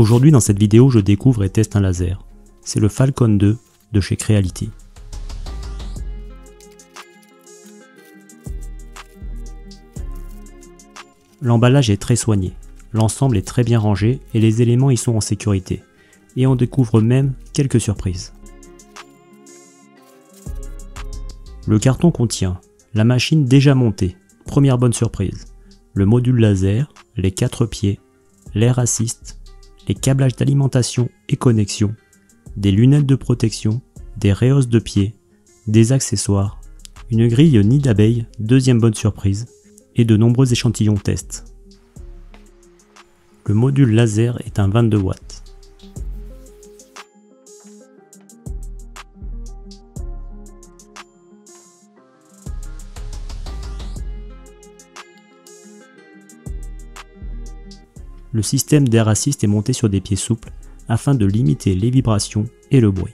Aujourd'hui dans cette vidéo je découvre et teste un laser. C'est le Falcon 2 de chez Creality. L'emballage est très soigné, l'ensemble est très bien rangé et les éléments y sont en sécurité. Et on découvre même quelques surprises. Le carton contient la machine déjà montée, première bonne surprise, le module laser, les 4 pieds, l'air assist, les câblages d'alimentation et connexion, des lunettes de protection, des rehausses de pieds, des accessoires, une grille nid d'abeille, deuxième bonne surprise, et de nombreux échantillons test. Le module laser est un 22 watts. Le système d'air assist est monté sur des pieds souples afin de limiter les vibrations et le bruit.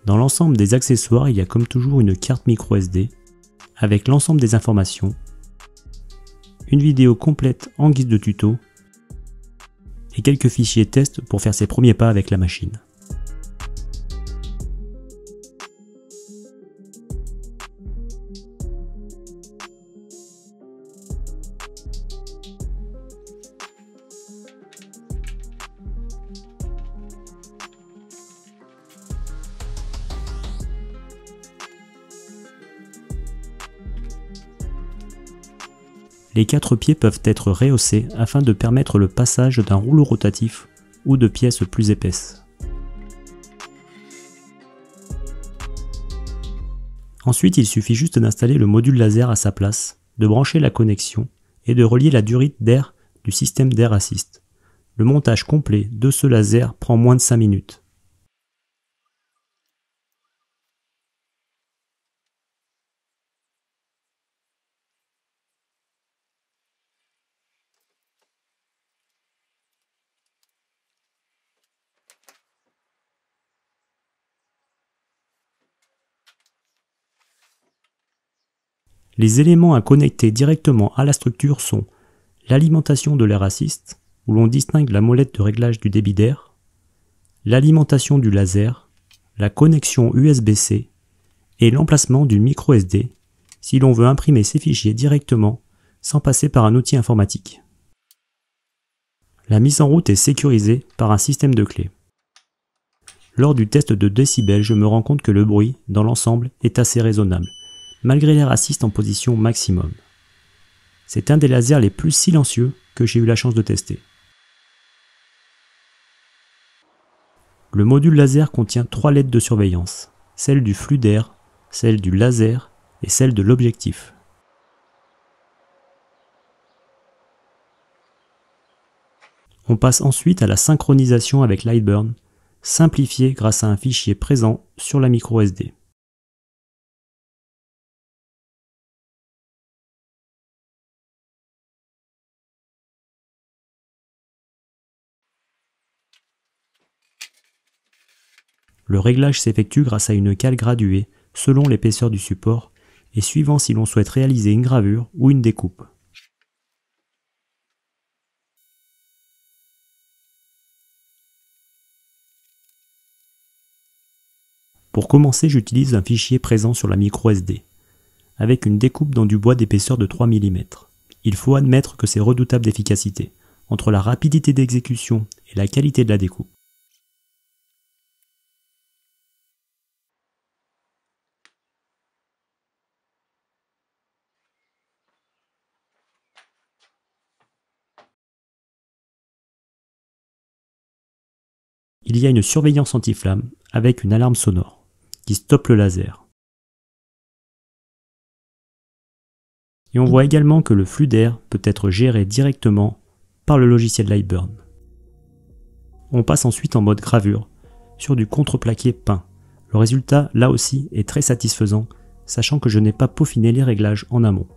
Dans l'ensemble des accessoires, il y a comme toujours une carte micro SD avec l'ensemble des informations, une vidéo complète en guise de tuto et quelques fichiers test pour faire ses premiers pas avec la machine. Les 4 pieds peuvent être rehaussés afin de permettre le passage d'un rouleau rotatif ou de pièces plus épaisses. Ensuite, il suffit juste d'installer le module laser à sa place, de brancher la connexion et de relier la durite d'air du système d'air assist. Le montage complet de ce laser prend moins de 5 minutes. Les éléments à connecter directement à la structure sont l'alimentation de l'air assist, où l'on distingue la molette de réglage du débit d'air, l'alimentation du laser, la connexion USB-C et l'emplacement du micro SD si l'on veut imprimer ses fichiers directement sans passer par un outil informatique. La mise en route est sécurisée par un système de clés. Lors du test de décibels, je me rends compte que le bruit, dans l'ensemble, est assez raisonnable, malgré l'air assist en position maximum. C'est un des lasers les plus silencieux que j'ai eu la chance de tester. Le module laser contient 3 LED de surveillance, celle du flux d'air, celle du laser et celle de l'objectif. On passe ensuite à la synchronisation avec Lightburn, simplifiée grâce à un fichier présent sur la micro SD. Le réglage s'effectue grâce à une cale graduée selon l'épaisseur du support et suivant si l'on souhaite réaliser une gravure ou une découpe. Pour commencer, j'utilise un fichier présent sur la micro SD, avec une découpe dans du bois d'épaisseur de 3 mm. Il faut admettre que c'est redoutable d'efficacité, entre la rapidité d'exécution et la qualité de la découpe. Il y a une surveillance anti-flamme avec une alarme sonore qui stoppe le laser. Et on voit également que le flux d'air peut être géré directement par le logiciel Lightburn. On passe ensuite en mode gravure sur du contreplaqué peint. Le résultat, là aussi, est très satisfaisant, sachant que je n'ai pas peaufiné les réglages en amont.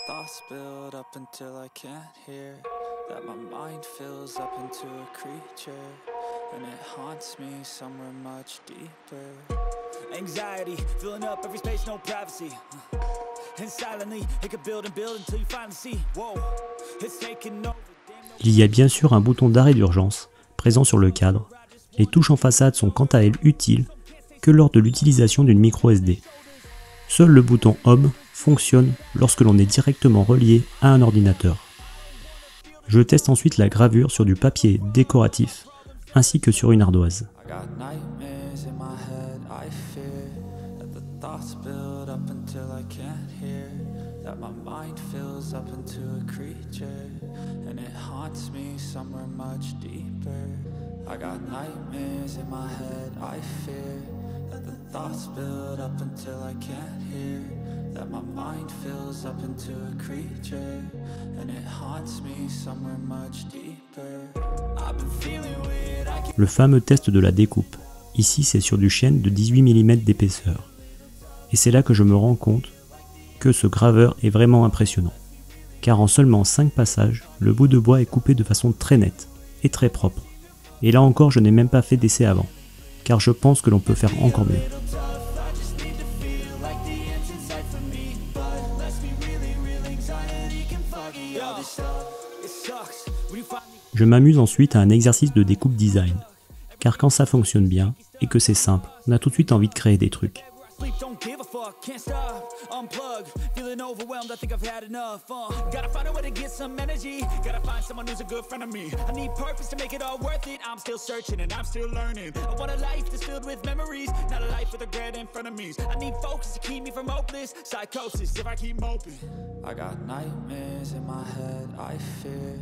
thoughts build up until I can't hear, that my mind fills up into a creature, and it haunts me somewhere much deeper. Anxiety, filling up every space, no privacy. And silently, it could build and build until you finally see. Whoa, it's taking over. Il y a bien sûr un bouton d'arrêt d'urgence présent sur le cadre. Les touches en façade sont quant à elles utiles que lors de l'utilisation d'une micro SD. Seul le bouton Home fonctionne lorsque l'on est directement relié à un ordinateur. Je teste ensuite la gravure sur du papier décoratif ainsi que sur une ardoise. I got nightmares in my head, I fear that the thoughts build up until I can't hear, that my mind fills up into a creature, and it haunts me somewhere much deeper. I've been feeling weird, I can't... Le fameux test de la découpe. Ici, c'est sur du chêne de 18 mm d'épaisseur. Et c'est là que je me rends compte que ce graveur est vraiment impressionnant. Car en seulement 5 passages, le bout de bois est coupé de façon très nette et très propre. Et là encore, je n'ai même pas fait d'essai avant, car je pense que l'on peut faire encore mieux. Je m'amuse ensuite à un exercice de découpe design, car quand ça fonctionne bien et que c'est simple, on a tout de suite envie de créer des trucs. Sleep, don't give a fuck, can't stop, unplug, feeling overwhelmed, I think I've had enough, gotta find a way to get some energy, gotta find someone who's a good friend of me, I need purpose to make it all worth it, I'm still searching and I'm still learning, I want a life that's filled with memories, not a life with regret in front of me, I need focus to keep me from hopeless, psychosis if I keep moping, I got nightmares in my head, I fear.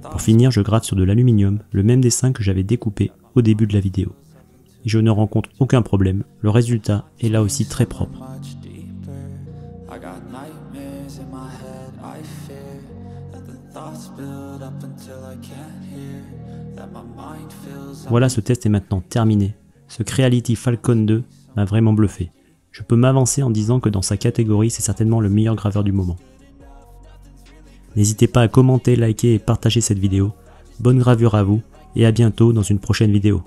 Pour finir, je grave sur de l'aluminium, le même dessin que j'avais découpé au début de la vidéo. Et je ne rencontre aucun problème, le résultat est là aussi très propre. Voilà, ce test est maintenant terminé. Ce Creality Falcon 2 m'a vraiment bluffé. Je peux m'avancer en disant que dans sa catégorie, c'est certainement le meilleur graveur du moment. N'hésitez pas à commenter, liker et partager cette vidéo. Bonne gravure à vous et à bientôt dans une prochaine vidéo.